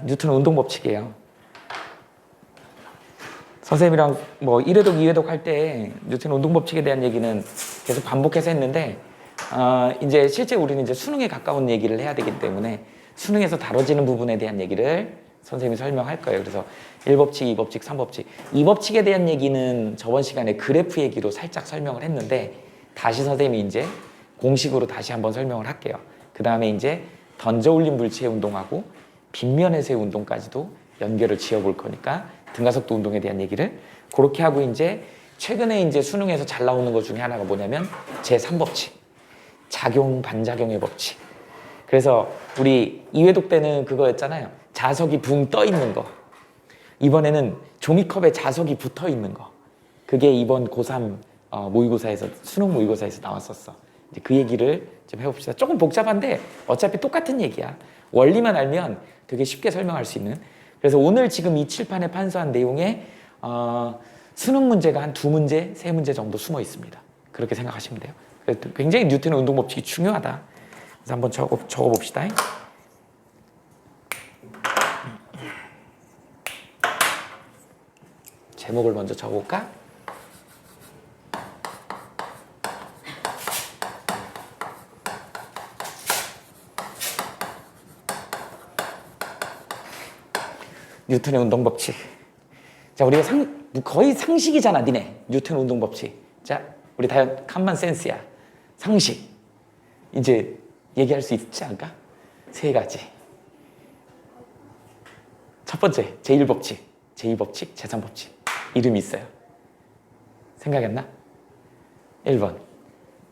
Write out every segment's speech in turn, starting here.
뉴턴 운동 법칙이에요. 선생님이랑 뭐 1회독, 2회독 할 때 뉴턴 운동 법칙에 대한 얘기는 계속 반복해서 했는데 이제 실제 우리는 이제 수능에 가까운 얘기를 해야 되기 때문에 수능에서 다뤄지는 부분에 대한 얘기를 선생님이 설명할 거예요. 그래서 1법칙, 2법칙, 3법칙. 2법칙에 대한 얘기는 저번 시간에 그래프 얘기로 살짝 설명을 했는데 다시 선생님이 이제 공식으로 다시 한번 설명을 할게요. 그 다음에 이제 던져올린 물체의 운동하고 빗면에서의 운동까지도 연결을 지어볼 거니까 등가속도 운동에 대한 얘기를 그렇게 하고 이제 최근에 이제 수능에서 잘 나오는 것 중에 하나가 뭐냐면 제3법칙. 작용, 반작용의 법칙. 그래서 우리 2회독 때는 그거였잖아요. 자석이 붕 떠 있는 거. 이번에는 종이컵에 자석이 붙어 있는 거. 그게 이번 고3 모의고사에서, 수능 모의고사에서 나왔었어. 이제 그 얘기를 좀 해봅시다. 조금 복잡한데 어차피 똑같은 얘기야. 원리만 알면 되게 쉽게 설명할 수 있는. 그래서 오늘 지금 이 칠판에 판서한 내용에 수능 문제가 한 2문제, 3문제 정도 숨어 있습니다. 그렇게 생각하시면 돼요. 굉장히 뉴턴의 운동 법칙이 중요하다. 그래서 한번 적어봅시다. 제목을 먼저 적어볼까? 뉴턴의 운동 법칙. 자, 우리가 거의 상식이잖아, 니네. 뉴턴 운동 법칙. 자, 우리 다 칸만 센스야. 상식. 이제 얘기할 수 있지 않을까? 3가지. 첫 번째, 제1법칙, 제2법칙, 제3법칙. 이름이 있어요. 생각이 안 나? 1번.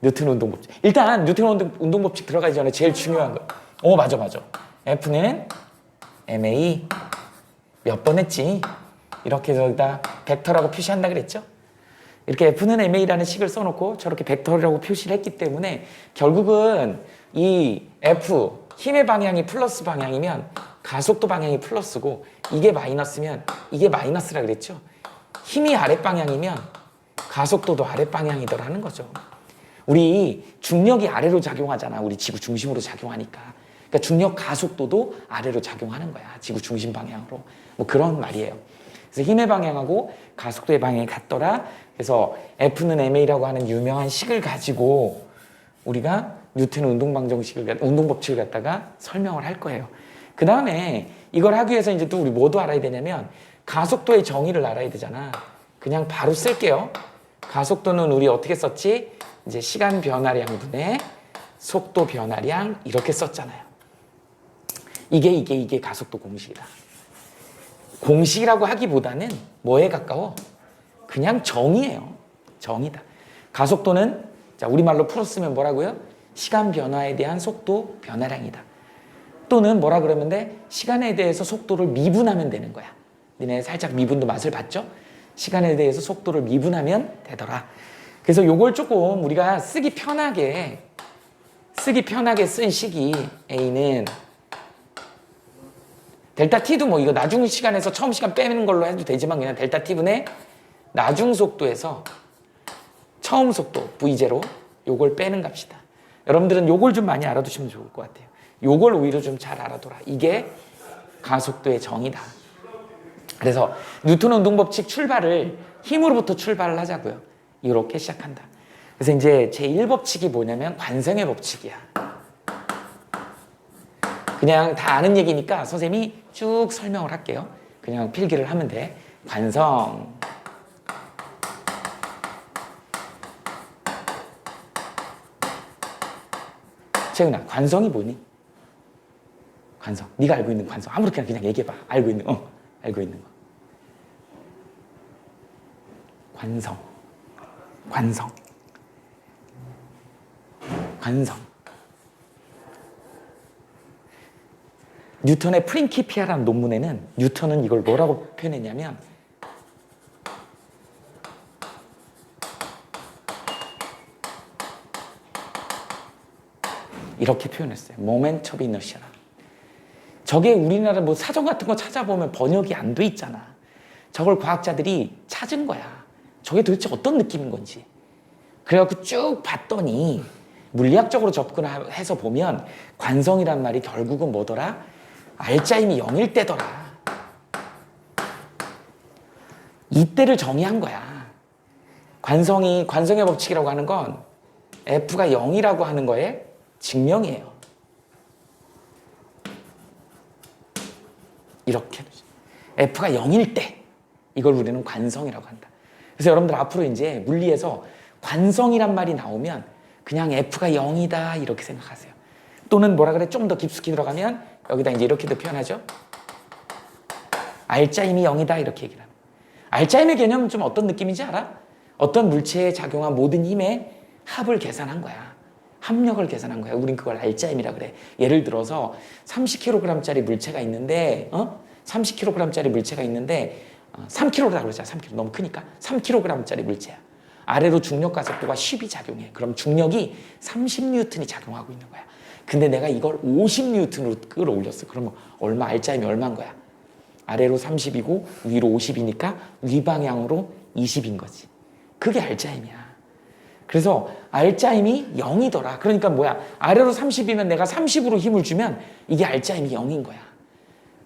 뉴턴 운동 법칙. 일단 뉴턴 운동 법칙 들어가기 전에 제일 중요한 거. 맞아. F는 MA 몇 번 했지? 이렇게 저기다 벡터라고 표시한다 그랬죠? 이렇게 F는 MA라는 식을 써놓고 저렇게 벡터라고 표시를 했기 때문에 결국은 이 F, 힘의 방향이 플러스 방향이면 가속도 방향이 플러스고 이게 마이너스면 이게 마이너스라 그랬죠? 힘이 아랫방향이면 가속도도 아랫방향이더라는 거죠. 우리 중력이 아래로 작용하잖아. 우리 지구 중심으로 작용하니까. 그러니까 중력 가속도도 아래로 작용하는 거야. 지구 중심 방향으로. 뭐 그런 말이에요. 그래서 힘의 방향하고 가속도의 방향이 같더라. 그래서 F는 MA라고 하는 유명한 식을 가지고 우리가 뉴턴 운동 법칙을 갖다가 설명을 할 거예요. 그 다음에 이걸 하기 위해서 이제 또 우리 뭐도 알아야 되냐면 가속도의 정의를 알아야 되잖아. 그냥 바로 쓸게요. 가속도는 우리 어떻게 썼지? 이제 시간 변화량 분의 속도 변화량 이렇게 썼잖아요. 이게 가속도 공식이다. 공식이라고 하기보다는 뭐에 가까워? 그냥 정의예요. 정의다. 가속도는 자 우리말로 풀었으면 뭐라고요? 시간 변화에 대한 속도 변화량이다. 또는 뭐라 그러면 돼? 시간에 대해서 속도를 미분하면 되는 거야. 니네 살짝 미분도 맛을 봤죠? 시간에 대해서 속도를 미분하면 되더라. 그래서 요걸 조금 우리가 쓰기 편하게 쓴 식이 A는 델타 T도 뭐 이거 나중 시간에서 처음 시간 빼는 걸로 해도 되지만 그냥 델타 T분의 나중 속도에서 처음 속도 V0 요걸 빼는 값이다. 여러분들은 요걸 좀 많이 알아두시면 좋을 것 같아요. 요걸 오히려 좀 잘 알아둬라. 이게 가속도의 정의다. 그래서 뉴턴 운동 법칙 출발을 힘으로부터 출발을 하자고요. 이렇게 시작한다. 그래서 이제 제1법칙이 뭐냐면 관성의 법칙이야. 그냥 다 아는 얘기니까 선생님이 쭉 설명을 할게요. 그냥 필기를 하면 돼. 관성. 채은아, 관성이 뭐니? 관성. 네가 알고 있는 관성. 아무렇게나 그냥 얘기해봐. 알고 있는 거. 관성. 뉴턴의 프린키피아라는 논문에는 뉴턴은 이걸 뭐라고 표현했냐면 이렇게 표현했어요. 모멘트 오브 이너시아. 저게 우리나라 뭐 사전 같은 거 찾아보면 번역이 안 돼 있잖아. 저걸 과학자들이 찾은 거야. 저게 도대체 어떤 느낌인 건지. 그래갖고 쭉 봤더니 물리학적으로 접근해서 보면 관성이란 말이 결국은 뭐더라? R자임이 0일 때더라. 이때를 정의한 거야. 관성의 법칙이라고 하는 건 F가 0이라고 하는 거에 증명이에요. 이렇게 F가 0일 때 이걸 우리는 관성이라고 한다. 그래서 여러분들 앞으로 이제 물리에서 관성이란 말이 나오면 그냥 F가 0이다 이렇게 생각하세요. 또는 뭐라 그래? 좀 더 깊숙이 들어가면 여기다 이제 이렇게도 표현하죠. R자임이 0이다 이렇게 얘기를 합니다. R자임의 개념은 좀 어떤 느낌인지 알아? 어떤 물체에 작용한 모든 힘의 합을 계산한 거야. 합력을 계산한 거야. 우린 그걸 R자임이라 그래. 예를 들어서 30kg짜리 물체가 있는데 30kg짜리 물체가 있는데 3kg라고 그러자. 3kg 너무 크니까 3kg짜리 물체야. 아래로 중력과 속도가 10이 작용해. 그럼 중력이 30N이 작용하고 있는 거야. 근데 내가 이걸 50N으로 끌어올렸어. 그러면 얼마? R자임이 얼마인 거야? 아래로 30이고 위로 50이니까 위방향으로 20인 거지. 그게 R자임이야. 그래서 R자임이 0이더라. 그러니까 뭐야? 아래로 30이면 내가 30으로 힘을 주면 이게 R자임이 0인 거야.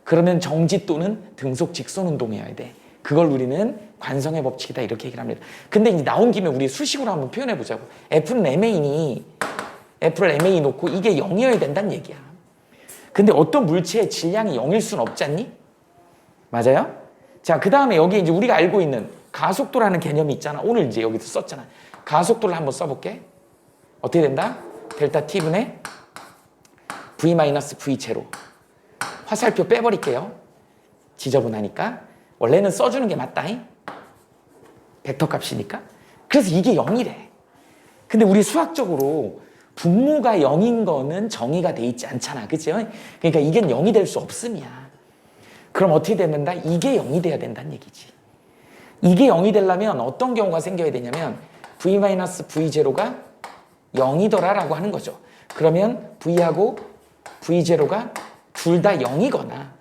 그러면 정지 또는 등속 직선 운동이어야 돼. 그걸 우리는 관성의 법칙이다 이렇게 얘기를 합니다. 근데 이제 나온 김에 우리 수식으로 한번 표현해 보자고. F를 MA 놓고 이게 0이어야 된다는 얘기야. 근데 어떤 물체의 질량이 0일 수는 없잖니? 맞아요? 자, 그 다음에 여기 이제 우리가 알고 있는 가속도라는 개념이 있잖아. 오늘 이제 여기서 썼잖아. 가속도를 한번 써볼게. 어떻게 된다? 델타 T분의 V-V 제로. 화살표 빼버릴게요. 지저분하니까. 원래는 써주는 게 맞다잉. 벡터 값이니까. 그래서 이게 0이래. 근데 우리 수학적으로 분모가 0인 거는 정의가 돼 있지 않잖아. 그죠? 그러니까 이게 0이 될 수 없음이야. 그럼 어떻게 된다? 이게 0이 돼야 된다는 얘기지. 이게 0이 되려면 어떤 경우가 생겨야 되냐면 V-V0가 0이더라라고 하는 거죠. 그러면 V하고 V0가 둘 다 0이거나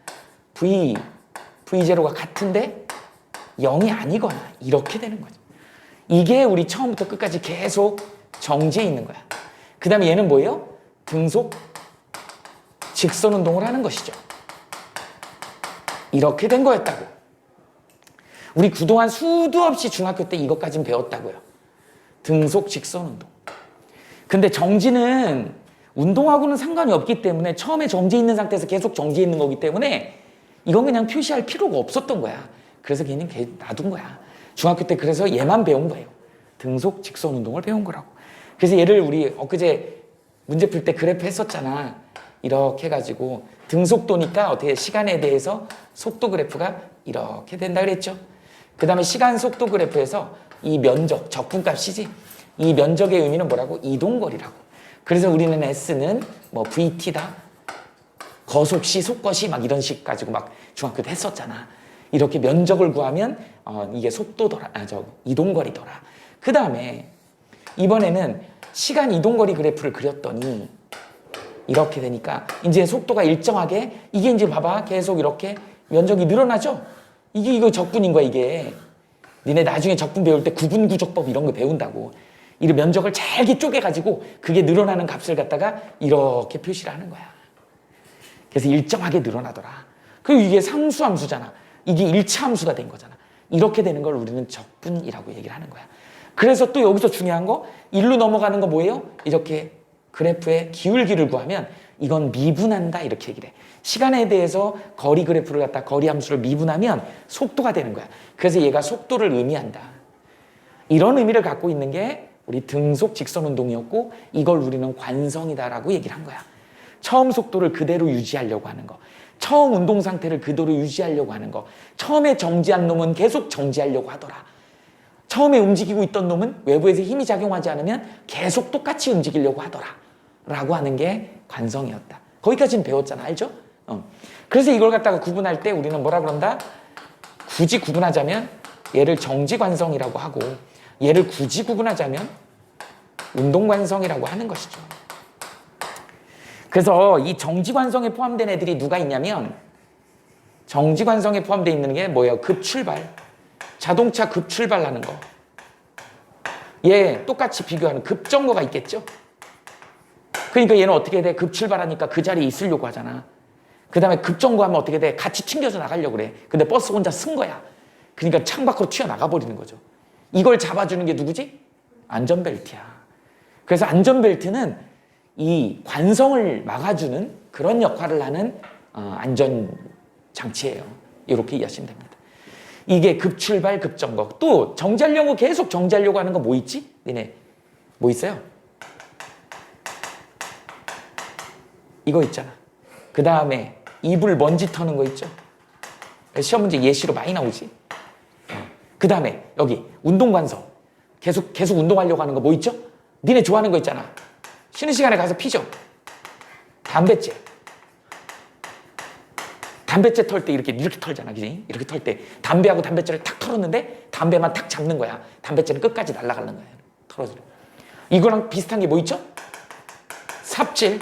V0가 같은데 0이 아니거나 이렇게 되는 거죠. 이게 우리 처음부터 끝까지 계속 정지해 있는 거야. 그 다음에 얘는 뭐예요? 등속 직선 운동을 하는 것이죠. 이렇게 된 거였다고. 우리 그동안 수도 없이 중학교 때 이것까진 배웠다고요. 등속 직선 운동. 근데 정지는 운동하고는 상관이 없기 때문에 처음에 정지해 있는 상태에서 계속 정지해 있는 거기 때문에 이건 그냥 표시할 필요가 없었던 거야. 그래서 걔는 놔둔 거야. 중학교 때 그래서 얘만 배운 거예요. 등속 직선 운동을 배운 거라고. 그래서 얘를 우리 엊그제 문제 풀 때 그래프 했었잖아. 이렇게 해가지고 등속도니까 어떻게 시간에 대해서 속도 그래프가 이렇게 된다 그랬죠. 그 다음에 시간 속도 그래프에서 이 면적, 적분값이지. 이 면적의 의미는 뭐라고? 이동거리라고. 그래서 우리는 S는 뭐 VT다. 거속시, 속거시 막 이런 식 가지고 막 중학교 때 했었잖아. 이렇게 면적을 구하면 이게 속도더라. 이동거리더라. 그 다음에 이번에는 시간 이동거리 그래프를 그렸더니 이렇게 되니까 이제 속도가 일정하게 이게 이제 봐봐. 계속 이렇게 면적이 늘어나죠? 이거 적분인 거야, 이게. 니네 나중에 적분 배울 때 구분구조법 이런 거 배운다고. 이 면적을 잘게 쪼개가지고 그게 늘어나는 값을 갖다가 이렇게 표시를 하는 거야. 그래서 일정하게 늘어나더라. 그리고 이게 상수함수잖아. 이게 일차함수가 된 거잖아. 이렇게 되는 걸 우리는 적분이라고 얘기를 하는 거야. 그래서 또 여기서 중요한 거, 일로 넘어가는 거 뭐예요? 이렇게 그래프의 기울기를 구하면 이건 미분한다 이렇게 얘기를 해. 시간에 대해서 거리 그래프를 갖다 거리 함수를 미분하면 속도가 되는 거야. 그래서 얘가 속도를 의미한다. 이런 의미를 갖고 있는 게 우리 등속 직선 운동이었고 이걸 우리는 관성이다라고 얘기를 한 거야. 처음 속도를 그대로 유지하려고 하는 거. 처음 운동 상태를 그대로 유지하려고 하는 거. 처음에 정지한 놈은 계속 정지하려고 하더라. 처음에 움직이고 있던 놈은 외부에서 힘이 작용하지 않으면 계속 똑같이 움직이려고 하더라. 라고 하는 게 관성이었다. 거기까지는 배웠잖아. 알죠? 그래서 이걸 갖다가 구분할 때 우리는 뭐라 그런다? 굳이 구분하자면 얘를 정지관성이라고 하고 얘를 굳이 구분하자면 운동관성이라고 하는 것이죠. 그래서 이 정지관성에 포함된 애들이 누가 있냐면 정지관성에 포함되어 있는 게 뭐예요? 급출발. 자동차 급출발하는 거. 얘 똑같이 비교하는 급정거가 있겠죠? 그러니까 얘는 어떻게 돼? 급출발하니까 그 자리에 있으려고 하잖아. 그 다음에 급정거하면 어떻게 돼? 같이 튕겨져 나가려고 그래. 근데 버스 혼자 쓴 거야. 그러니까 창밖으로 튀어나가 버리는 거죠. 이걸 잡아주는 게 누구지? 안전벨트야. 그래서 안전벨트는 이 관성을 막아주는 그런 역할을 하는 안전장치예요. 이렇게 이해하시면 됩니다. 이게 급출발, 급정거. 또 정지하려고 계속 정지하려고 하는 거 뭐 있지? 니네 뭐 있어요? 이거 있잖아. 그 다음에 이불 먼지 터는 거 있죠? 시험 문제 예시로 많이 나오지? 그 다음에 여기 운동관성. 계속 운동하려고 하는 거 뭐 있죠? 니네 좋아하는 거 있잖아. 쉬는 시간에 가서 피죠? 담뱃재. 담뱃재 털 때 이렇게 털잖아. 그지? 이렇게 털 때 담배하고 담뱃재를 탁 털었는데 담배만 탁 잡는 거야. 담뱃재는 끝까지 날아가는 거야. 털어지는. 이거랑 비슷한 게 뭐 있죠? 삽질.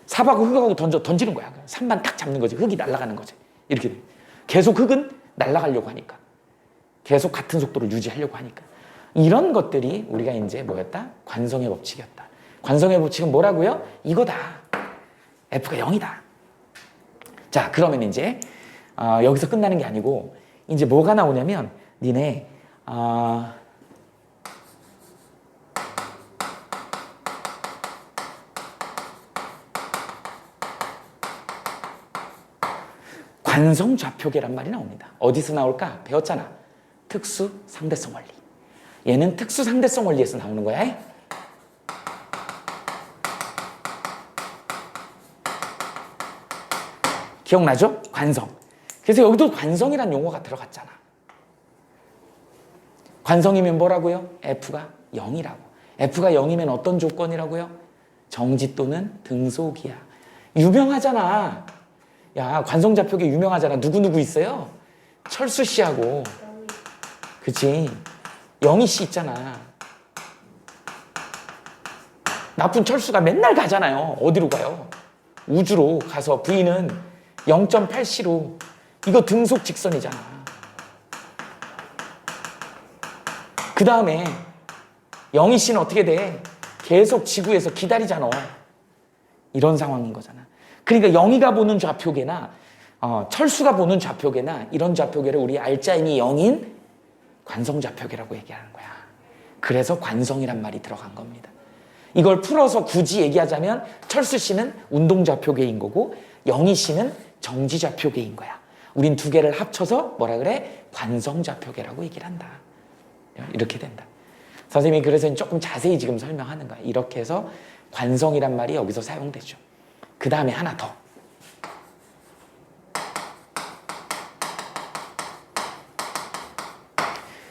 삽하고 흙하고 던지는 거야. 삽만 탁 잡는 거지. 흙이 날아가는 거지. 이렇게 돼. 계속 흙은 날아가려고 하니까. 계속 같은 속도를 유지하려고 하니까. 이런 것들이 우리가 이제 뭐였다? 관성의 법칙이었다. 관성의 법칙은 뭐라고요? 이거다. F가 0이다. 자, 그러면 이제 여기서 끝나는 게 아니고 이제 뭐가 나오냐면 니네 관성 좌표계란 말이 나옵니다. 어디서 나올까? 배웠잖아. 특수 상대성 원리. 얘는 특수 상대성 원리에서 나오는 거야. 기억나죠? 관성. 그래서 여기도 관성이란 용어가 들어갔잖아. 관성이면 뭐라고요? F가 0이라고. F가 0이면 어떤 조건이라고요? 정지 또는 등속이야. 유명하잖아. 야, 관성좌표계 유명하잖아. 누구 있어요? 철수 씨하고. 그치? 영희 씨 있잖아. 나쁜 철수가 맨날 가잖아요. 어디로 가요? 우주로 가서 V는 0.8c로. 이거 등속 직선이잖아. 그 다음에 영희 씨는 어떻게 돼? 계속 지구에서 기다리잖아. 이런 상황인 거잖아. 그러니까 영희가 보는 좌표계나 철수가 보는 좌표계나 이런 좌표계를 우리 알짜임이 0인 관성좌표계라고 얘기하는 거야. 그래서 관성이란 말이 들어간 겁니다. 이걸 풀어서 굳이 얘기하자면 철수 씨는 운동좌표계인 거고 영희 씨는 정지좌표계인 거야. 우린 두 개를 합쳐서 뭐라 그래? 관성좌표계라고 얘기를 한다. 이렇게 된다. 선생님이 그래서 조금 자세히 지금 설명하는 거야. 이렇게 해서 관성이란 말이 여기서 사용되죠. 그 다음에 하나 더.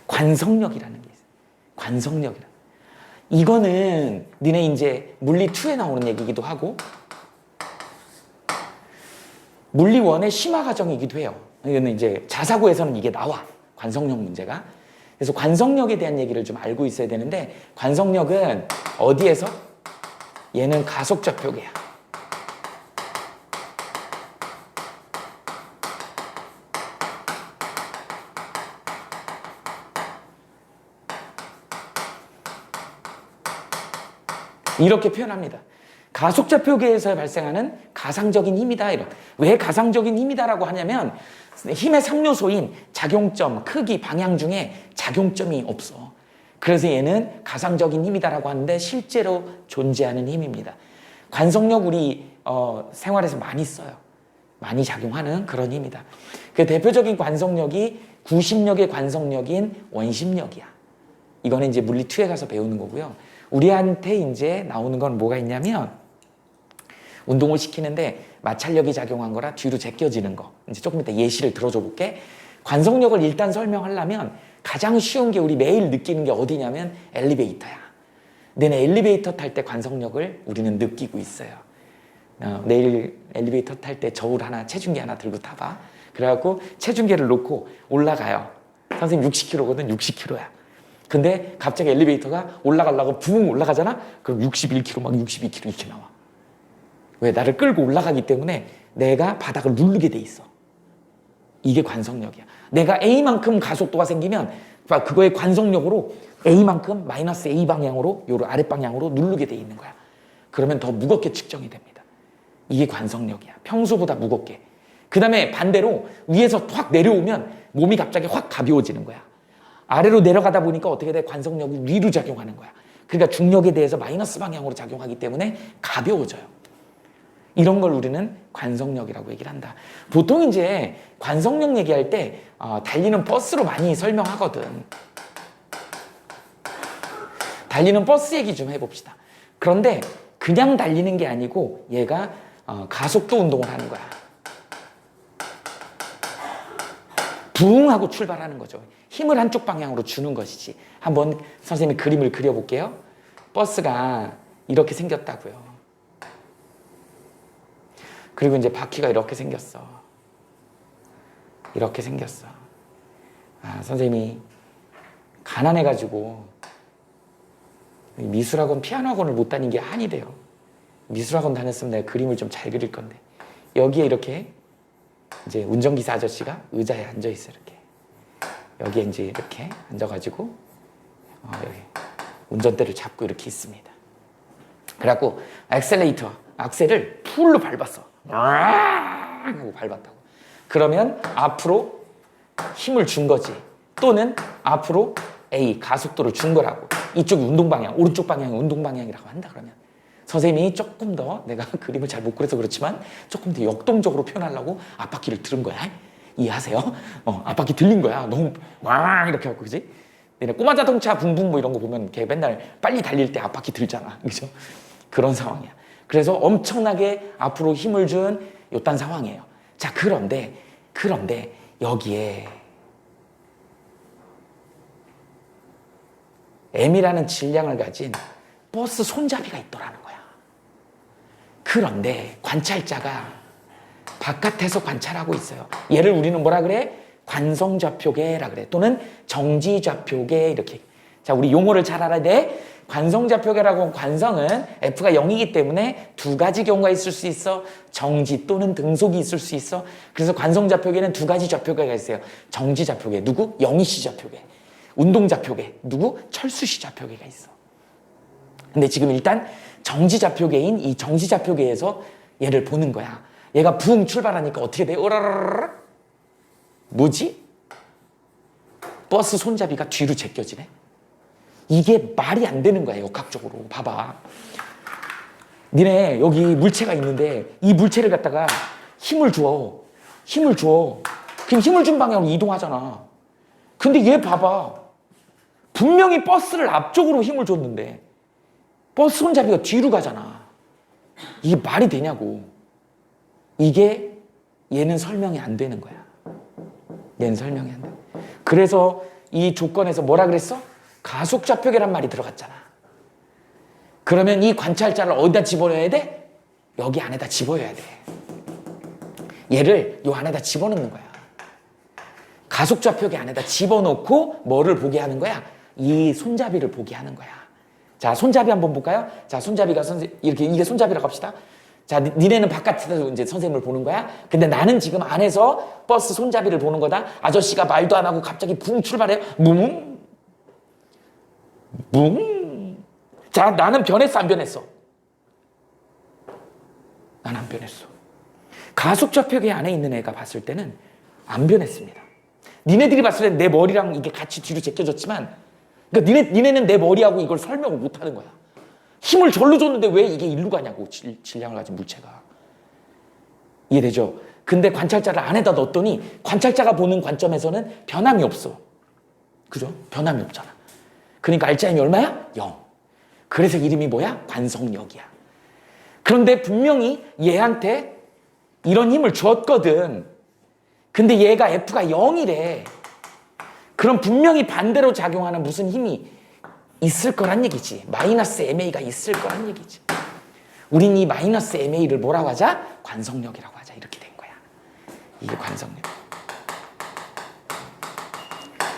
관성력이라는 게 있어요. 관성력이라. 이거는 니네 이제 물리 2에 나오는 얘기이기도 하고 물리 1의 심화 과정이기도 해요. 이거는 이제 자사고에서는 이게 나와. 관성력 문제가. 그래서 관성력에 대한 얘기를 좀 알고 있어야 되는데 관성력은 어디에서? 얘는 가속좌표계야. 이렇게 표현합니다. 가속좌표계에서 발생하는 가상적인 힘이다. 왜 가상적인 힘이다라고 하냐면 힘의 3요소인 작용점, 크기, 방향 중에 작용점이 없어. 그래서 얘는 가상적인 힘이다라고 하는데 실제로 존재하는 힘입니다. 관성력 우리 생활에서 많이 써요. 많이 작용하는 그런 힘이다. 그 대표적인 관성력이 구심력의 관성력인 원심력이야. 이거는 이제 물리 2에 가서 배우는 거고요. 우리한테 이제 나오는 건 뭐가 있냐면 운동을 시키는데 마찰력이 작용한 거라 뒤로 제껴지는 거. 이제 조금 이따 예시를 들어줘 볼게. 관성력을 일단 설명하려면 가장 쉬운 게 우리 매일 느끼는 게 어디냐면 엘리베이터야. 내내 엘리베이터 탈 때 관성력을 우리는 느끼고 있어요. 내일 엘리베이터 탈 때 저울 하나, 체중계 하나 들고 타봐. 그래갖고 체중계를 놓고 올라가요. 선생님 60kg거든. 60kg야. 근데 갑자기 엘리베이터가 올라가려고 붕 올라가잖아? 그럼 61kg, 막 62kg 이렇게 나와. 왜? 나를 끌고 올라가기 때문에 내가 바닥을 누르게 돼 있어. 이게 관성력이야. 내가 A만큼 가속도가 생기면 그거의 관성력으로 A만큼 마이너스 A 방향으로, 요로 아랫방향으로 누르게 돼 있는 거야. 그러면 더 무겁게 측정이 됩니다. 이게 관성력이야. 평소보다 무겁게. 그 다음에 반대로 위에서 확 내려오면 몸이 갑자기 확 가벼워지는 거야. 아래로 내려가다 보니까 어떻게 돼? 관성력이 위로 작용하는 거야. 그러니까 중력에 대해서 마이너스 방향으로 작용하기 때문에 가벼워져요. 이런 걸 우리는 관성력이라고 얘기를 한다. 보통 이제 관성력 얘기할 때 달리는 버스로 많이 설명하거든. 달리는 버스 얘기 좀 해봅시다. 그런데 그냥 달리는 게 아니고 얘가 가속도 운동을 하는 거야. 부응하고 출발하는 거죠. 힘을 한쪽 방향으로 주는 것이지. 한번 선생님이 그림을 그려볼게요. 버스가 이렇게 생겼다고요. 그리고 이제 바퀴가 이렇게 생겼어. 이렇게 생겼어. 선생님이 가난해가지고 미술학원, 피아노학원을 못 다닌 게 한이 돼요. 미술학원 다녔으면 내가 그림을 좀 잘 그릴 건데. 여기에 이렇게 이제 운전기사 아저씨가 의자에 앉아있어, 이렇게. 여기에 이제 이렇게 앉아가지고, 여기 운전대를 잡고 이렇게 있습니다. 그래갖고, 악셀을 풀로 밟았어. 하고 밟았다고. 그러면 앞으로 힘을 준 거지. 또는 앞으로 A, 가속도를 준 거라고. 이쪽이 운동방향, 오른쪽 방향이 운동방향이라고 한다 그러면. 선생님이 조금 더, 내가 그림을 잘 못 그려서 그렇지만 조금 더 역동적으로 표현하려고 앞바퀴를 들은 거야. 이해하세요? 앞바퀴 들린 거야. 너무 와 이렇게 하고, 그지? 꼬마 자동차 붕붕 뭐 이런 거 보면 걔 맨날 빨리 달릴 때 앞바퀴 들잖아. 그죠? 그런 상황이야. 그래서 엄청나게 앞으로 힘을 준 요딴 상황이에요. 자, 그런데 여기에 M이라는 질량을 가진 버스 손잡이가 있더라는 거야. 그런데 관찰자가 바깥에서 관찰하고 있어요. 얘를 우리는 뭐라 그래? 관성좌표계라 그래. 또는 정지좌표계 이렇게. 자, 우리 용어를 잘 알아야 돼. 관성좌표계라고 하면 관성은 F가 0이기 때문에 두 가지 경우가 있을 수 있어. 정지 또는 등속이 있을 수 있어. 그래서 관성좌표계는 두 가지 좌표계가 있어요. 정지좌표계. 누구? 영희씨 좌표계. 운동좌표계. 누구? 철수씨 좌표계가 있어. 근데 지금 일단 정지좌표계인 이 정지좌표계에서 얘를 보는 거야. 얘가 붕 출발하니까 어떻게 돼? 으라라라라. 뭐지? 버스 손잡이가 뒤로 제껴지네. 이게 말이 안 되는 거야, 역학적으로. 봐봐. 니네 여기 물체가 있는데 이 물체를 갖다가 힘을 줘. 그럼 힘을 준 방향으로 이동하잖아. 근데 얘 봐봐. 분명히 버스를 앞쪽으로 힘을 줬는데 버스 손잡이가 뒤로 가잖아. 이게 말이 되냐고. 이게 얘는 설명이 안 되는 거야. 얘는 설명이 안 돼. 그래서 이 조건에서 뭐라 그랬어? 가속좌표계란 말이 들어갔잖아. 그러면 이 관찰자를 어디다 집어넣어야 돼? 여기 안에다 집어넣어야 돼. 얘를 요 안에다 집어넣는 거야. 가속좌표계 안에다 집어넣고 뭐를 보게 하는 거야? 이 손잡이를 보게 하는 거야. 자, 손잡이 한번 볼까요? 자, 손잡이가 이렇게 이게 손잡이라고 합시다. 자, 니네는 바깥에서 이제 선생님을 보는 거야. 근데 나는 지금 안에서 버스 손잡이를 보는 거다. 아저씨가 말도 안 하고 갑자기 붕 출발해요. 뭉. 자, 나는 변했어, 안 변했어? 난 안 변했어. 가속좌표계 안에 있는 애가 봤을 때는 안 변했습니다. 니네들이 봤을 때는 내 머리랑 이게 같이 뒤로 제껴졌지만, 그러니까 니네는 내 머리하고 이걸 설명을 못 하는 거야. 힘을 절로 줬는데 왜 이게 일로 가냐고, 질량을 가진 물체가. 이해되죠? 근데 관찰자를 안에다 넣었더니 관찰자가 보는 관점에서는 변함이 없어. 그죠? 변함이 없잖아. 그러니까 알짜임이 얼마야? 0. 그래서 이름이 뭐야? 관성력이야. 그런데 분명히 얘한테 이런 힘을 줬거든. 근데 얘가 F가 0이래. 그럼 분명히 반대로 작용하는 무슨 힘이 있을 거란 얘기지. 마이너스 MA가 있을 거란 얘기지. 우린 이 마이너스 MA를 뭐라고 하자? 관성력이라고 하자. 이렇게 된 거야. 이게 관성력.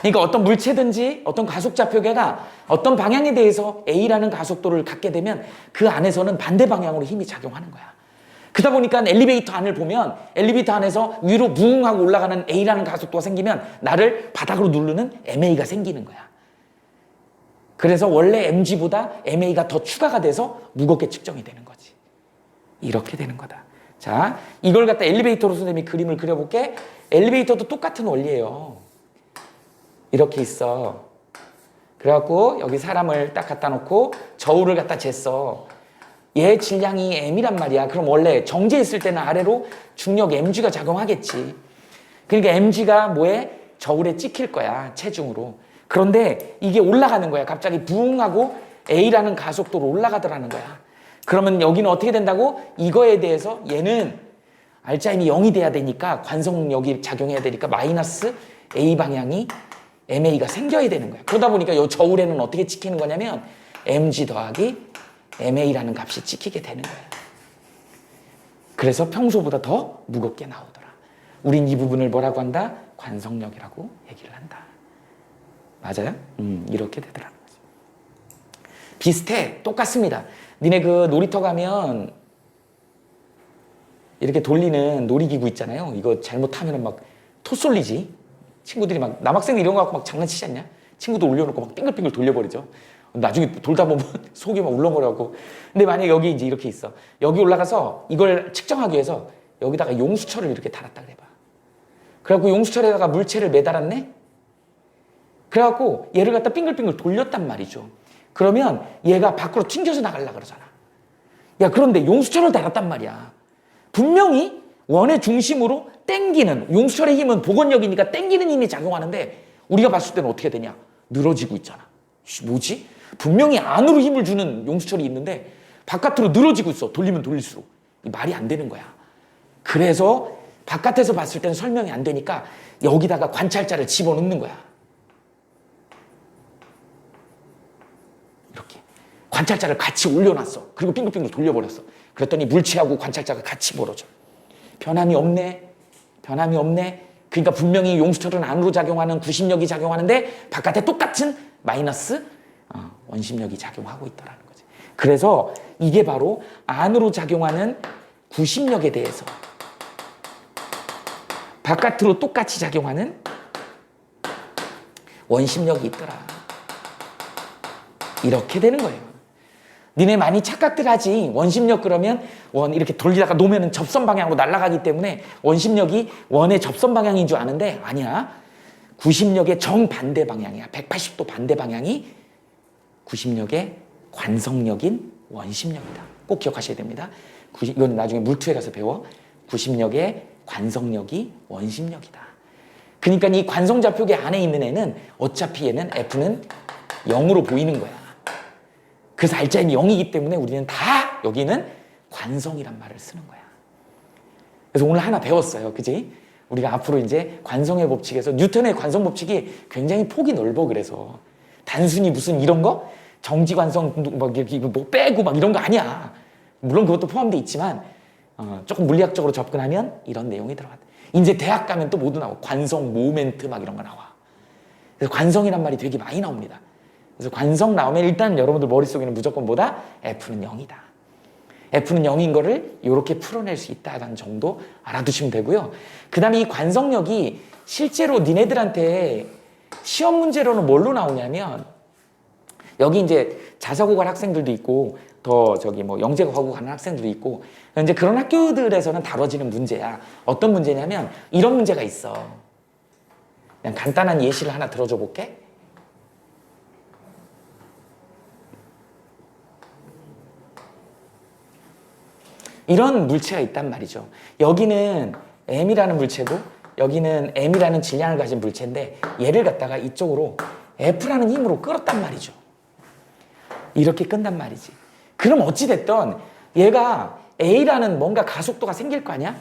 그러니까 어떤 물체든지 어떤 가속좌표계가 어떤 방향에 대해서 A라는 가속도를 갖게 되면 그 안에서는 반대 방향으로 힘이 작용하는 거야. 그러다 보니까 엘리베이터 안을 보면 엘리베이터 안에서 위로 무웅하고 올라가는 A라는 가속도가 생기면 나를 바닥으로 누르는 MA가 생기는 거야. 그래서 원래 MG보다 MA가 더 추가가 돼서 무겁게 측정이 되는 거지. 이렇게 되는 거다. 자, 이걸 갖다 엘리베이터로 선생님이 그림을 그려볼게. 엘리베이터도 똑같은 원리예요. 이렇게 있어. 그래갖고 여기 사람을 딱 갖다 놓고 저울을 갖다 쟀어. 얘 질량이 m이란 말이야. 그럼 원래 정지했을 때는 아래로 중력 mg가 작용하겠지. 그러니까 mg가 뭐에? 저울에 찍힐 거야. 체중으로. 그런데 이게 올라가는 거야. 갑자기 부응하고 a라는 가속도로 올라가더라는 거야. 그러면 여기는 어떻게 된다고? 이거에 대해서 얘는 알짜임이 0이 돼야 되니까 관성력이 작용해야 되니까 마이너스 a 방향이 ma가 생겨야 되는 거야. 그러다 보니까 이 저울에는 어떻게 찍히는 거냐면 mg 더하기 ma라는 값이 찍히게 되는 거야. 그래서 평소보다 더 무겁게 나오더라. 우린 이 부분을 뭐라고 한다? 관성력이라고 얘기를 한다. 맞아요? 이렇게 되더라는 거지. 비슷해. 똑같습니다. 니네 그 놀이터 가면 이렇게 돌리는 놀이기구 있잖아요. 이거 잘못하면 막 토 쏠리지. 친구들이 막 남학생들 이런 거 갖고 막 장난치지 않냐? 친구도 올려놓고 막 빙글빙글 돌려버리죠. 나중에 돌다 보면 속이 막 울렁거려갖고. 근데 만약에 여기 이제 이렇게 있어. 여기 올라가서 이걸 측정하기 위해서 여기다가 용수철을 이렇게 달았다 그래봐. 그래갖고 용수철에다가 물체를 매달았네? 그래갖고 얘를 갖다 빙글빙글 돌렸단 말이죠. 그러면 얘가 밖으로 튕겨서 나가려고 그러잖아. 야, 그런데 용수철을 달았단 말이야. 분명히 원의 중심으로 땡기는, 용수철의 힘은 복원력이니까 땡기는 힘이 작용하는데 우리가 봤을 때는 어떻게 되냐? 늘어지고 있잖아. 뭐지? 분명히 안으로 힘을 주는 용수철이 있는데 바깥으로 늘어지고 있어. 돌리면 돌릴수록. 말이 안 되는 거야. 그래서 바깥에서 봤을 때는 설명이 안 되니까 여기다가 관찰자를 집어넣는 거야. 이렇게. 관찰자를 같이 올려놨어. 그리고 빙글빙글 돌려버렸어. 그랬더니 물체하고 관찰자가 같이 벌어져. 변함이 없네. 변함이 없네. 그러니까 분명히 용수철은 안으로 작용하는 구심력이 작용하는데 바깥에 똑같은 마이너스 원심력이 작용하고 있다는 거지. 그래서 이게 바로 안으로 작용하는 구심력에 대해서 바깥으로 똑같이 작용하는 원심력이 있더라. 이렇게 되는 거예요. 니네 많이 착각들 하지. 원심력 그러면 원 이렇게 돌리다가 놓으면 접선 방향으로 날아가기 때문에 원심력이 원의 접선 방향인 줄 아는데 아니야. 구심력의 정반대 방향이야. 180도 반대 방향이 구심력의 관성력인 원심력이다. 꼭 기억하셔야 됩니다. 이건 나중에 물투에 가서 배워. 구심력의 관성력이 원심력이다. 그러니까 이 관성좌표계 안에 있는 애는 어차피 얘는 F는 0으로 보이는 거야. 그래서 알짜임이 0이기 때문에 우리는 다 여기는 관성이란 말을 쓰는 거야. 그래서 오늘 하나 배웠어요. 그지? 우리가 앞으로 이제 관성의 법칙에서 뉴턴의 관성 법칙이 굉장히 폭이 넓어. 그래서 단순히 무슨 이런 거 정지관성 뭐 빼고 막 이런 거 아니야. 물론 그것도 포함되어 있지만 조금 물리학적으로 접근하면 이런 내용이 들어간다. 이제 대학 가면 또 모두 나와. 관성, 모멘트 막 이런 거 나와. 그래서 관성이란 말이 되게 많이 나옵니다. 그래서 관성 나오면 일단 여러분들 머릿속에는 무조건 뭐다? F는 0이다. F는 0인 거를 이렇게 풀어낼 수 있다는 정도 알아두시면 되고요. 그 다음에 이 관성력이 실제로 니네들한테 시험 문제로는 뭘로 나오냐면 여기 이제 자사고 갈 학생들도 있고 더 저기 뭐 영재과고 가는 학생들도 있고 이제 그런 학교들에서는 다뤄지는 문제야. 어떤 문제냐면 이런 문제가 있어. 그냥 간단한 예시를 하나 들어줘 볼게. 이런 물체가 있단 말이죠. 여기는 M이라는 물체고 여기는 M이라는 질량을 가진 물체인데 얘를 갖다가 이쪽으로 F라는 힘으로 끌었단 말이죠. 이렇게 끈단 말이지. 그럼 어찌됐든 얘가 A라는 뭔가 가속도가 생길 거 아니야?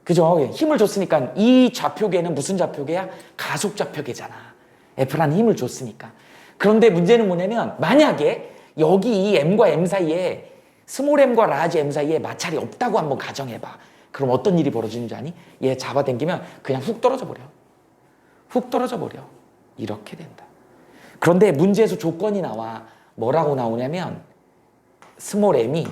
그죠? 힘을 줬으니까 이 좌표계는 무슨 좌표계야? 가속 좌표계잖아. F라는 힘을 줬으니까. 그런데 문제는 뭐냐면 만약에 여기 이 M과 M 사이에 스몰 m과 라지 m 사이에 마찰이 없다고 한번 가정해봐. 그럼 어떤 일이 벌어지는 줄 아니? 얘 잡아당기면 그냥 훅 떨어져 버려. 훅 떨어져 버려. 이렇게 된다. 그런데 문제에서 조건이 나와. 뭐라고 나오냐면 스몰 m이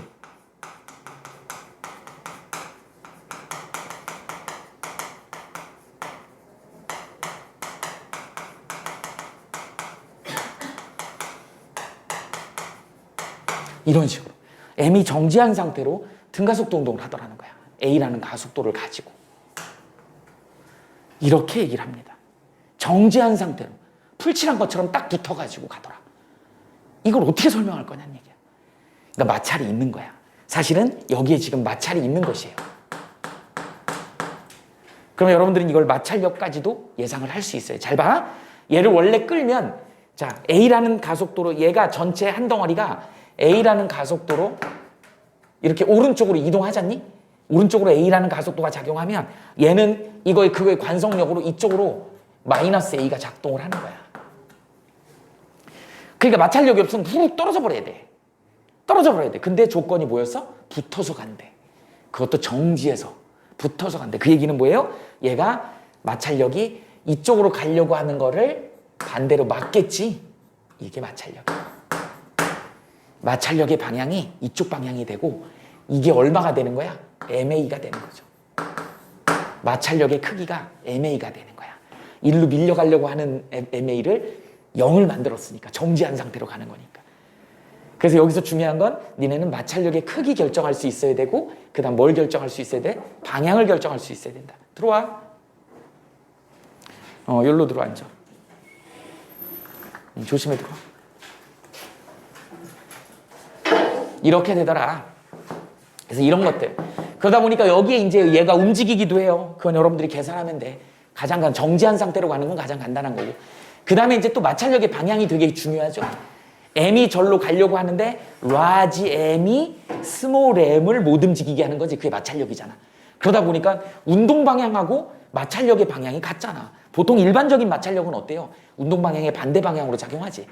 이런 식으로 M이 정지한 상태로 등가속도 운동을 하더라는 거야. A라는 가속도를 가지고. 이렇게 얘기를 합니다. 정지한 상태로 풀칠한 것처럼 딱 붙어가지고 가더라. 이걸 어떻게 설명할 거냐는 얘기야. 그러니까 마찰이 있는 거야. 사실은 여기에 지금 마찰이 있는 것이에요. 그럼 여러분들은 이걸 마찰력까지도 예상을 할 수 있어요. 잘 봐. 얘를 원래 끌면 자 A라는 가속도로 얘가 전체 한 덩어리가 A라는 가속도로 이렇게 오른쪽으로 이동하잖니? 오른쪽으로 A라는 가속도가 작용하면 얘는 그거의 관성력으로 이쪽으로 마이너스 A가 작동을 하는 거야. 그러니까 마찰력이 없으면 후룩 떨어져 버려야 돼. 떨어져 버려야 돼. 근데 조건이 뭐였어? 붙어서 간대. 그것도 정지해서 붙어서 간대. 그 얘기는 뭐예요? 얘가 마찰력이 이쪽으로 가려고 하는 거를 반대로 막겠지. 이게 마찰력이야. 마찰력의 방향이 이쪽 방향이 되고 이게 얼마가 되는 거야? MA가 되는 거죠. 마찰력의 크기가 MA가 되는 거야. 일로 밀려가려고 하는 MA를 0을 만들었으니까 정지한 상태로 가는 거니까. 그래서 여기서 중요한 건 니네는 마찰력의 크기 결정할 수 있어야 되고 그 다음 뭘 결정할 수 있어야 돼? 방향을 결정할 수 있어야 된다. 들어와. 여기로 들어와 앉아. 조심해 들어와. 이렇게 되더라. 그래서 이런 것들. 그러다 보니까 여기에 이제 얘가 움직이기도 해요. 그건 여러분들이 계산하면 돼. 가장 정지한 상태로 가는 건 가장 간단한 거고. 그 다음에 이제 또 마찰력의 방향이 되게 중요하죠. M이 절로 가려고 하는데 large M이 small M을 못 움직이게 하는 거지. 그게 마찰력이잖아. 그러다 보니까 운동 방향하고 마찰력의 방향이 같잖아. 보통 일반적인 마찰력은 어때요? 운동 방향의 반대 방향으로 작용하지.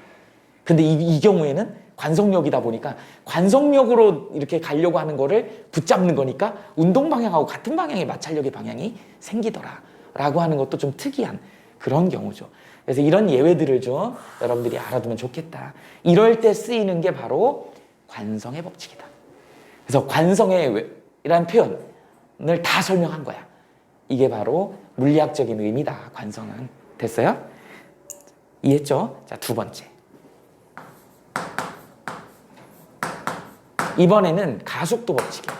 근데 이 경우에는 관성력이다 보니까 관성력으로 이렇게 가려고 하는 거를 붙잡는 거니까 운동 방향하고 같은 방향의 마찰력의 방향이 생기더라 라고 하는 것도 좀 특이한 그런 경우죠. 그래서 이런 예외들을 좀 여러분들이 알아두면 좋겠다. 이럴 때 쓰이는 게 바로 관성의 법칙이다. 그래서 관성이라는 표현을 다 설명한 거야. 이게 바로 물리학적인 의미다. 관성은. 됐어요? 이해했죠? 자, 두 번째. 이번에는 가속도 법칙이에요.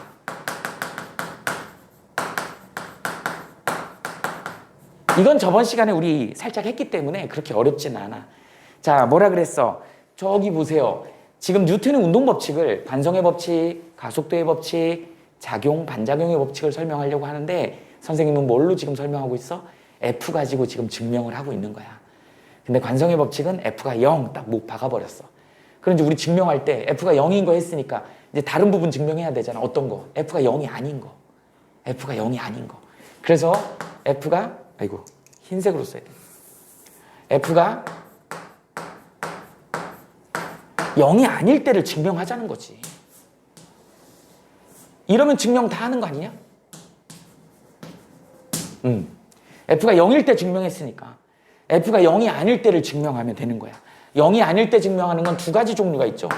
이건 저번 시간에 우리 살짝 했기 때문에 그렇게 어렵지는 않아. 자, 뭐라 그랬어? 저기 보세요. 지금 뉴턴의 운동 법칙을 관성의 법칙, 가속도의 법칙, 작용, 반작용의 법칙을 설명하려고 하는데 선생님은 뭘로 지금 설명하고 있어? F 가지고 지금 증명을 하고 있는 거야. 근데 관성의 법칙은 F가 0 딱 못 박아버렸어. 그럼 이제 우리 증명할 때 F가 0인 거 했으니까 이제 다른 부분 증명해야 되잖아. 어떤 거? F가 0이 아닌 거. F가 0이 아닌 거. 그래서 F가 아이고 흰색으로 써야 돼. F가 0이 아닐 때를 증명하자는 거지. 이러면 증명 다 하는 거 아니냐? F가 0일 때 증명했으니까 F가 0이 아닐 때를 증명하면 되는 거야. 0이 아닐 때 증명하는 건 두 가지 종류가 있죠.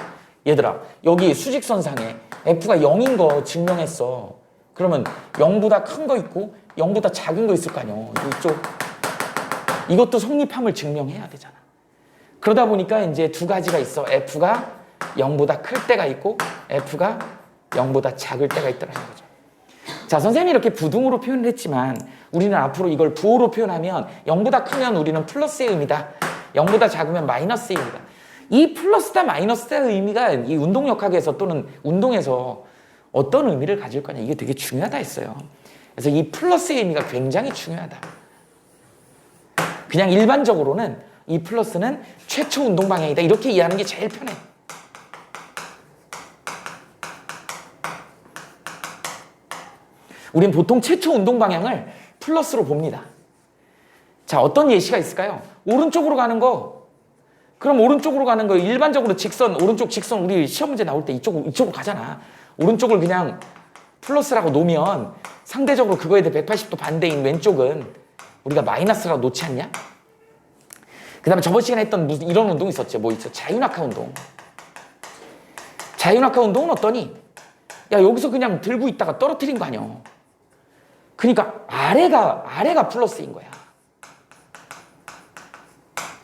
얘들아, 여기 수직선상에 F가 0인 거 증명했어. 그러면 0보다 큰 거 있고 0보다 작은 거 있을 거 아니야. 이쪽. 이것도 성립함을 증명해야 되잖아. 그러다 보니까 이제 두 가지가 있어. F가 0보다 클 때가 있고 F가 0보다 작을 때가 있더라는 거죠. 자, 선생님이 이렇게 부등호로 표현을 했지만 우리는 앞으로 이걸 부호로 표현하면 0보다 크면 우리는 플러스의 의미다. 0보다 작으면 마이너스의 의미다. 이 플러스다 마이너스다의 의미가 이 운동역학에서 또는 운동에서 어떤 의미를 가질 거냐, 이게 되게 중요하다 했어요. 그래서 이 플러스의 의미가 굉장히 중요하다. 그냥 일반적으로는 이 플러스는 최초 운동 방향이다 이렇게 이해하는 게 제일 편해. 우린 보통 최초 운동 방향을 플러스로 봅니다. 자, 어떤 예시가 있을까요? 오른쪽으로 가는 거. 그럼 오른쪽으로 가는 거 일반적으로 직선, 오른쪽 직선 우리 시험 문제 나올 때 이쪽으로 가잖아. 오른쪽을 그냥 플러스라고 놓으면 상대적으로 그거에 대해 180도 반대인 왼쪽은 우리가 마이너스라고 놓지 않냐? 그 다음에 저번 시간에 했던 무슨 이런 운동 있었죠. 뭐 있어? 자유낙하 운동. 자유낙하 운동은 어떠니? 야, 여기서 그냥 들고 있다가 떨어뜨린 거 아니야. 그러니까 아래가 플러스인 거야.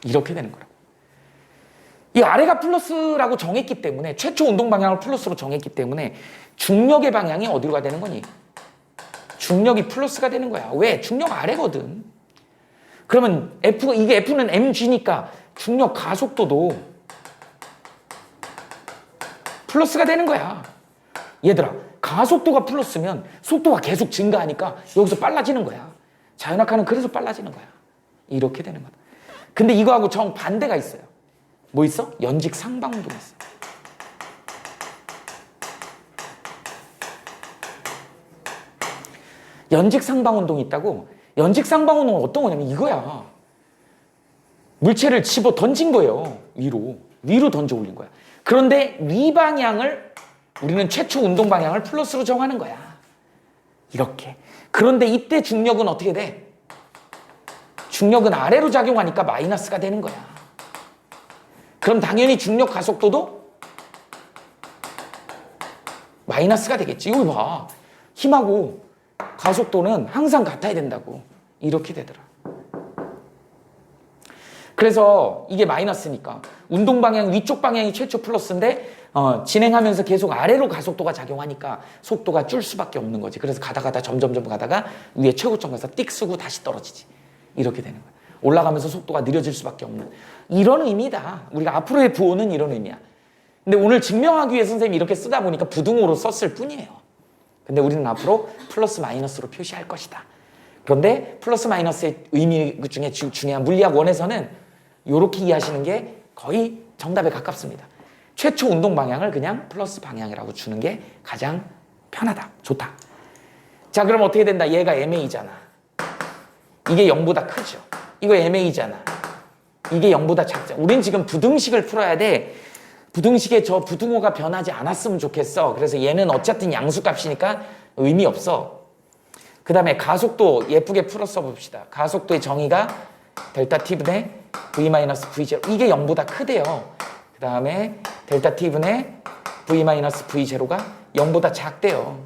이렇게 되는 거라고. 이 아래가 플러스라고 정했기 때문에 최초 운동 방향을 플러스로 정했기 때문에 중력의 방향이 어디로 가야 되는 거니? 중력이 플러스가 되는 거야. 왜? 중력 아래거든. 그러면 이게 F는 mg니까 중력 가속도도 플러스가 되는 거야. 얘들아, 가속도가 플러스면 속도가 계속 증가하니까 여기서 빨라지는 거야. 자연학화는 그래서 빨라지는 거야. 이렇게 되는 거다. 근데 이거하고 정반대가 있어요. 뭐 있어? 연직 상방운동이 있어. 연직 상방운동이 있다고? 연직 상방운동은 어떤 거냐면 이거야. 물체를 집어 던진 거예요. 위로 던져 올린 거야. 그런데 위 방향을 우리는 최초 운동 방향을 플러스로 정하는 거야. 이렇게. 그런데 이때 중력은 어떻게 돼? 중력은 아래로 작용하니까 마이너스가 되는 거야. 그럼 당연히 중력 가속도도 마이너스가 되겠지. 이거 봐. 힘하고 가속도는 항상 같아야 된다고. 이렇게 되더라. 그래서 이게 마이너스니까 운동 방향 위쪽 방향이 최초 플러스인데 진행하면서 계속 아래로 가속도가 작용하니까 속도가 줄 수밖에 없는 거지. 그래서 가다가 점점점 가다가 위에 최고점 가서 띡 쓰고 다시 떨어지지. 이렇게 되는 거야. 올라가면서 속도가 느려질 수밖에 없는 이런 의미다. 우리가 앞으로의 부호는 이런 의미야. 근데 오늘 증명하기 위해 선생님이 이렇게 쓰다 보니까 부등호로 썼을 뿐이에요. 근데 우리는 앞으로 플러스 마이너스로 표시할 것이다. 그런데 플러스 마이너스의 의미 중에 중요한 물리학 원에서는 이렇게 이해하시는 게 거의 정답에 가깝습니다. 최초 운동 방향을 그냥 플러스 방향이라고 주는 게 가장 편하다. 좋다. 자, 그럼 어떻게 된다? 얘가 MA잖아. 이게 0보다 크죠. 이거 MA잖아. 이게 0보다 작잖아. 우린 지금 부등식을 풀어야 돼. 부등식에 저 부등호가 변하지 않았으면 좋겠어. 그래서 얘는 어쨌든 양수값이니까 의미 없어. 그 다음에 가속도 예쁘게 풀어 써봅시다. 가속도의 정의가 델타 t분의 v-v0. 이게 0보다 크대요. 그 다음에 델타 t분의 v-v0가 0보다 작대요.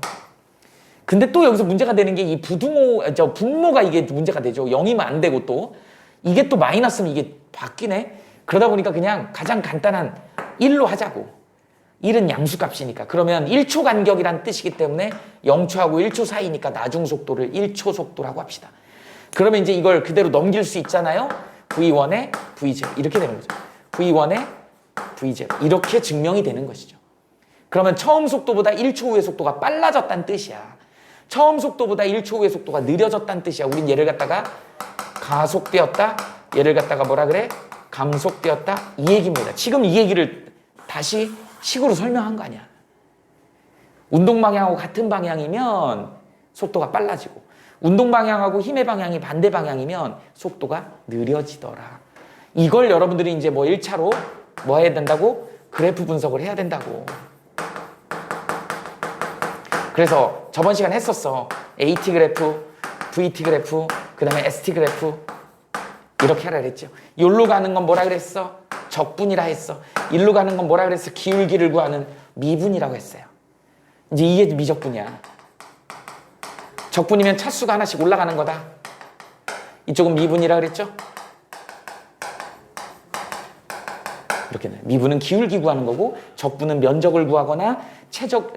근데 또 여기서 문제가 되는 게 이 분모가 이게 문제가 되죠. 0이면 안 되고 또 이게 또 마이너스면 이게 바뀌네. 그러다 보니까 그냥 가장 간단한 1로 하자고. 1은 양수값이니까. 그러면 1초 간격이란 뜻이기 때문에 0초하고 1초 사이니까 나중 속도를 1초 속도라고 합시다. 그러면 이제 이걸 그대로 넘길 수 있잖아요. V1에 V0 이렇게 되는 거죠. V1에 V0 이렇게 증명이 되는 것이죠. 그러면 처음 속도보다 1초 후의 속도가 빨라졌다는 뜻이야. 처음 속도보다 1초 후의 속도가 느려졌다는 뜻이야. 우린 얘를 갖다가 가속되었다. 얘를 갖다가 뭐라 그래? 감속되었다. 이 얘기입니다. 지금 이 얘기를 다시 식으로 설명한 거 아니야. 운동 방향하고 같은 방향이면 속도가 빨라지고 운동 방향하고 힘의 방향이 반대 방향이면 속도가 느려지더라. 이걸 여러분들이 이제 뭐 1차로 뭐 해야 된다고? 그래프 분석을 해야 된다고. 그래서 저번 시간 했었어. AT 그래프, VT 그래프, 그 다음에 ST 그래프 이렇게 하라 그랬죠. 여기로 가는 건 뭐라 그랬어? 적분이라 했어. 일로 가는 건 뭐라 그랬어? 기울기를 구하는 미분이라고 했어요. 이제 이게 미적분이야. 적분이면 차수가 하나씩 올라가는 거다. 이쪽은 미분이라 그랬죠? 이렇게 미분은 기울기 구하는 거고 적분은 면적을 구하거나 최적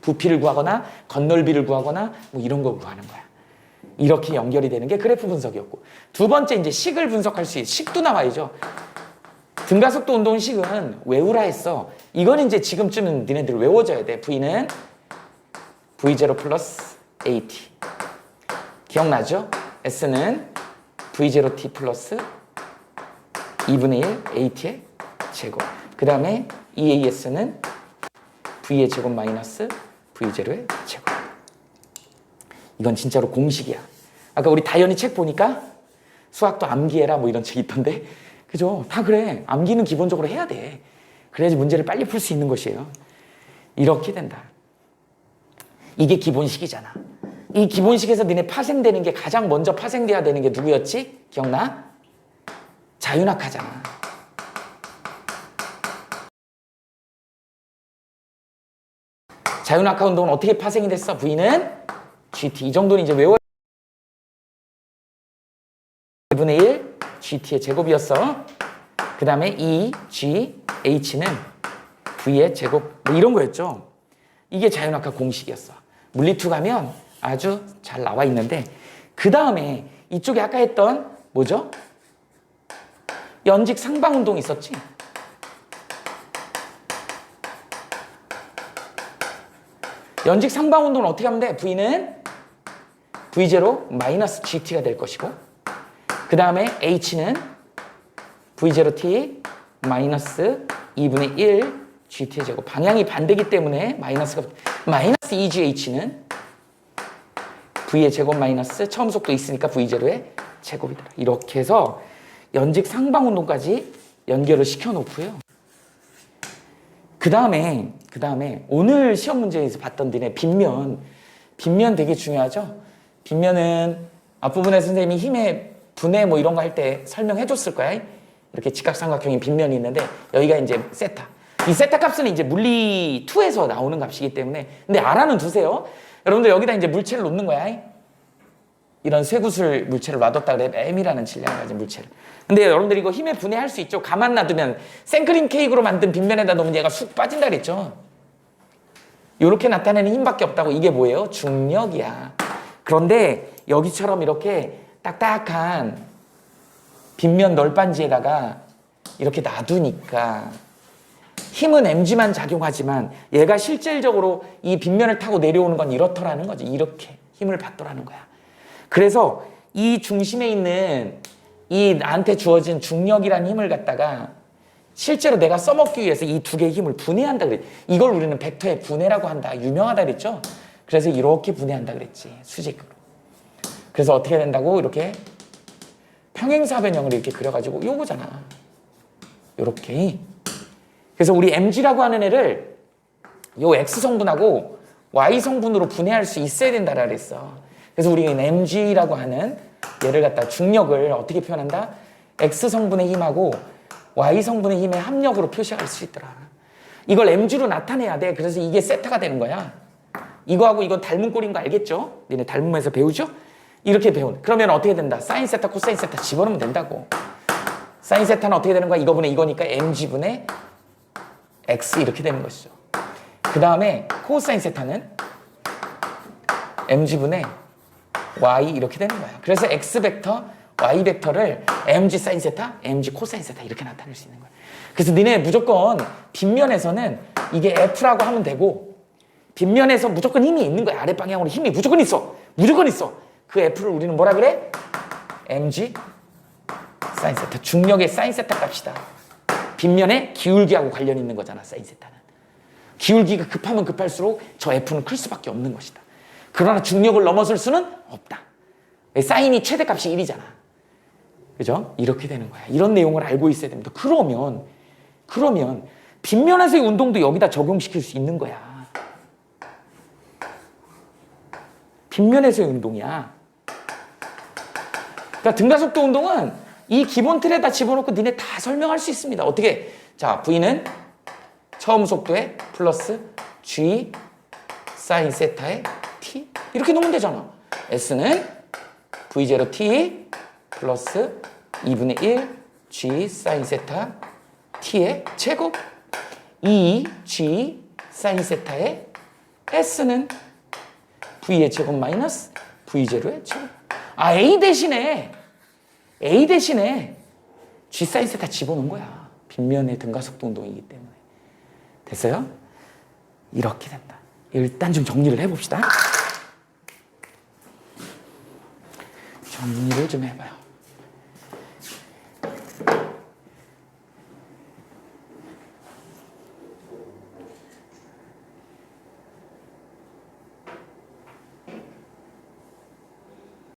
부피를 구하거나 건널비를 구하거나 뭐 이런 거 구하는 거야. 이렇게 연결이 되는 게 그래프 분석이었고 두 번째 이제 식을 분석할 수 있는 식도 나와야죠. 등가속도 운동 식은 외우라 했어. 이건 이제 지금쯤은 니네들 외워줘야 돼. V는 V0 플러스 AT 기억나죠? S는 V0T 플러스 2분의 1 AT의 제곱. 그 다음에 EAS는 V의 제곱 마이너스 V0의 제곱. 이건 진짜로 공식이야. 아까 우리 다현이 책 보니까 수학도 암기해라 뭐 이런 책 있던데 그죠? 다 그래. 암기는 기본적으로 해야 돼. 그래야지 문제를 빨리 풀 수 있는 것이에요. 이렇게 된다. 이게 기본식이잖아. 이 기본식에서 니네 파생되는 게 가장 먼저 파생돼야 되는 게 누구였지? 기억나? 자윤학하잖아. 자윤학하 운동은 어떻게 파생이 됐어? V는 GT. 이 정도는 이제 외워야 2분의 1 GT의 제곱이었어. 그 다음에 E, G, H는 V의 제곱 뭐 이런 거였죠. 이게 자윤학하 공식이었어. 물리2 가면 아주 잘 나와 있는데 그 다음에 이쪽에 아까 했던 뭐죠? 연직 상방 운동 있었지? 연직 상방 운동은 어떻게 하면 돼? V는 V0 마이너스 GT가 될 것이고 그 다음에 H는 V0T 마이너스 2분의 1 GT의 제곱. 방향이 반대기 때문에 마이너스 2GH는 V의 제곱 마이너스 처음 속도 있으니까 V0의 제곱이더라. 이렇게 해서 연직 상방 운동까지 연결을 시켜 놓고요. 그 다음에 오늘 시험 문제에서 봤던 데네 빗면 되게 중요하죠. 빗면은 앞부분에 선생님이 힘의 분해 뭐 이런 거 할 때 설명해 줬을 거야. 이렇게 직각삼각형인 빗면이 있는데 여기가 이제 세타. 이 세타 값은 이제 물리 2에서 나오는 값이기 때문에 근데 알아는 두세요. 여러분들 여기다 이제 물체를 놓는 거야. 이런 쇠구슬 물체를 놔뒀다 그래. M이라는 질량을 가진 물체를. 근데 여러분들 이거 힘의 분해할 수 있죠. 가만 놔두면 생크림 케이크로 만든 빗면에다 놓으면 얘가 쑥 빠진다 그랬죠. 이렇게 나타내는 힘밖에 없다고. 이게 뭐예요? 중력이야. 그런데 여기처럼 이렇게 딱딱한 빗면 널빤지에다가 이렇게 놔두니까 힘은 mg만 작용하지만 얘가 실질적으로 이 빗면을 타고 내려오는 건 이렇더라는 거지. 이렇게 힘을 받더라는 거야. 그래서 이 중심에 있는 이 나한테 주어진 중력이라는 힘을 갖다가 실제로 내가 써먹기 위해서 이 두 개의 힘을 분해한다 그랬지. 이걸 우리는 벡터의 분해라고 한다. 유명하다 그랬죠. 그래서 이렇게 분해한다 그랬지. 수직으로. 그래서 어떻게 된다고? 이렇게 평행사변형을 이렇게 그려가지고 요거잖아. 요렇게. 그래서 우리 mg라고 하는 애를 요 x성분하고 y성분으로 분해할 수 있어야 된다라 그랬어. 그래서 우리는 mg라고 하는 얘를 갖다 중력을 어떻게 표현한다? x성분의 힘하고 y성분의 힘의 합력으로 표시할 수 있더라. 이걸 mg로 나타내야 돼. 그래서 이게 세타가 되는 거야. 이거하고 이건 닮은 꼴인 거 알겠죠? 니네 닮으면서 배우죠? 이렇게 배운. 그러면 어떻게 된다? 사인 세타, 코사인 세타 집어넣으면 된다고. 사인 세타는 어떻게 되는 거야? 이거분의 이거니까 mg분의 x 이렇게 되는 것이죠. 그 다음에 코사인 세타는 mg분의 y 이렇게 되는 거야. 그래서 x 벡터, y 벡터를 mg 사인 세타, mg 코사인 세타 이렇게 나타낼 수 있는 거야. 그래서 니네 무조건 빗면에서는 이게 f라고 하면 되고 빗면에서 무조건 힘이 있는 거야. 아랫방향으로 힘이 무조건 있어. 무조건 있어. 그 f를 우리는 뭐라 그래? mg 사인 세타. 중력의 사인 세타 값이다. 빗면의 기울기하고 관련 있는 거잖아. 사인 세타는. 기울기가 급하면 급할수록 저 f는 클 수밖에 없는 것이다. 그러나 중력을 넘어설 수는 없다. 사인이 최대값이 1이잖아. 그죠? 이렇게 되는 거야. 이런 내용을 알고 있어야 됩니다. 그러면 빗면에서의 운동도 여기다 적용시킬 수 있는 거야. 빗면에서의 운동이야. 그러니까 등가속도 운동은 이 기본 틀에다 집어넣고 니네 다 설명할 수 있습니다. 어떻게? 자, V는 처음 속도에 플러스 G 사인 세타의 T 이렇게 놓으면 되잖아. S는 V0T 플러스 2분의 1 G 사인 세타 T의 제곱 2G 사인 세타의 S는 V의 제곱 마이너스 V0의 제곱. 아, A 대신에 G 사인 세타 집어넣은 거야. 빗면의 등가속도 운동이기 때문에. 됐어요? 이렇게 된다. 일단 좀 정리를 해봅시다. 정리를 좀 해봐요.